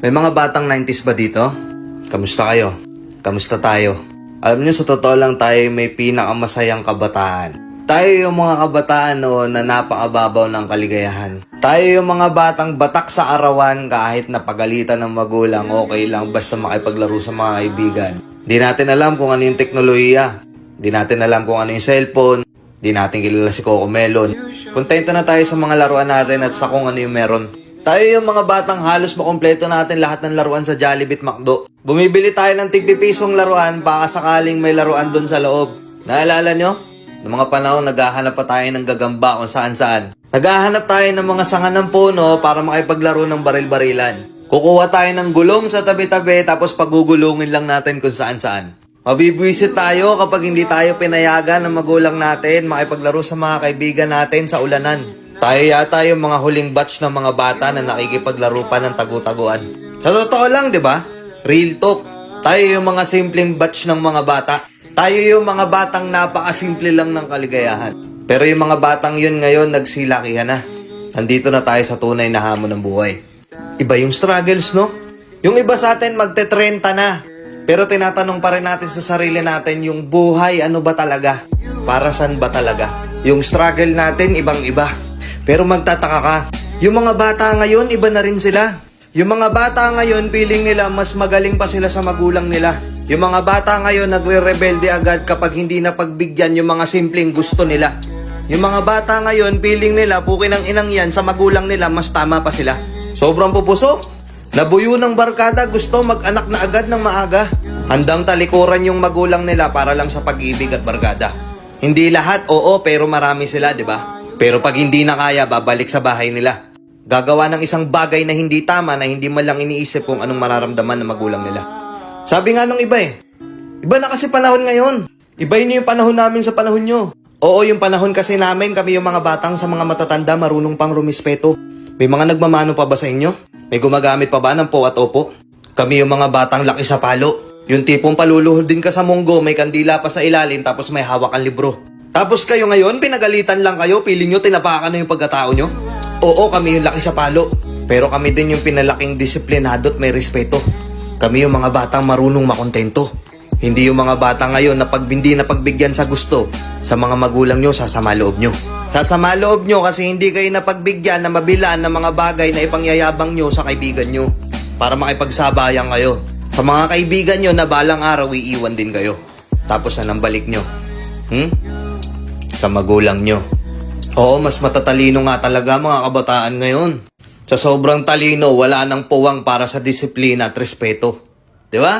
May mga batang 90s ba dito? Kamusta kayo? Kamusta tayo? Alam nyo, sa totoo lang tayo may pinakamasayang kabataan. Tayo yung mga kabataan noon na napakababaw ng kaligayahan. Tayo yung mga batang batak sa arawan kahit napagalitan ng magulang, okay lang basta makipaglaro sa mga kaibigan. Di natin alam kung ano yung teknolohiya. Di natin alam kung ano yung cellphone. Di natin kilala si Coco Melon. Kontento na tayo sa mga laruan natin at sa kung ano yung meron. Tayo yung mga batang halos makompleto natin lahat ng laruan sa Jollibee at McDo. Bumibili tayo ng tig-pipisong laruan baka sakaling may laruan doon sa loob. Naalala nyo? Noong mga panahon, naghahanap pa tayo ng gagamba kung saan-saan. Naghahanap tayo ng mga sanga ng puno para makipaglaro ng baril-barilan. Kukuha tayo ng gulong sa tabi-tabi tapos pagugulungin lang natin kung saan-saan. Mabibwisit tayo kapag hindi tayo pinayagan ng magulang natin makipaglaro sa mga kaibigan natin sa ulanan. Tayo yata yung mga huling batch ng mga bata na nakikipaglaro pa ng tagu-taguan. Sa totoo lang, di ba? Real talk. Tayo yung mga simpleng batch ng mga bata. Tayo yung mga batang napakasimple lang ng kaligayahan. Pero yung mga batang yun ngayon nagsilakihan na. Nandito na tayo sa tunay na hamon ng buhay. Iba yung struggles, no? Yung iba sa atin magte-30 na. Pero tinatanong pa rin natin sa sarili natin yung buhay ano ba talaga? Para saan ba talaga? Yung struggle natin ibang-iba. Pero magtataka ka, yung mga bata ngayon, iba na rin sila. Yung mga bata ngayon, feeling nila mas magaling pa sila sa magulang nila. Yung mga bata ngayon, nagre-rebelde agad kapag hindi na pagbigyan yung mga simpleng gusto nila. Yung mga bata ngayon, feeling nila, pukin ang inang yan, sa magulang nila, mas tama pa sila. Sobrang pupuso. Nabuyo ng barkada, gusto mag-anak na agad ng maaga. Handang talikuran yung magulang nila para lang sa pag-ibig at barkada. Hindi lahat, oo, pero marami sila, di ba? Pero pag hindi na kaya, babalik sa bahay nila. Gagawa ng isang bagay na hindi tama na hindi man lang iniisip kung anong mararamdaman ng magulang nila. Sabi nga nung iba iba na kasi panahon ngayon. Iba yun yung panahon namin sa panahon nyo. Oo, yung panahon kasi namin, kami yung mga batang sa mga matatanda marunong pang rumispeto. May mga nagmamano pa ba sa inyo? May gumagamit pa ba ng po at opo? Kami yung mga batang laki sa palo. Yung tipong paluluhod din ka sa munggo, may kandila pa sa ilalim tapos may hawak ang libro. Tapos kayo ngayon, pinagalitan lang kayo, piling nyo, tinapakan na yung pagkatao nyo? Oo, kami yung laki sa palo. Pero kami din yung pinalaking disiplinado at may respeto. Kami yung mga batang marunong makontento. Hindi yung mga bata ngayon na hindi na pagbigyan sa gusto, sa mga magulang nyo, sasama loob nyo. Sasama loob nyo kasi hindi kayo napagbigyan na mabilan ng mga bagay na ipangyayabang nyo sa kaibigan nyo. Para makipagsabayan kayo. Sa mga kaibigan nyo na balang araw iiwan din kayo. Tapos na nang balik nyo. Sa magulang nyo. Oo, mas matatalino nga talaga mga kabataan ngayon. Sa sobrang talino, wala nang puwang para sa disiplina at respeto. Di ba?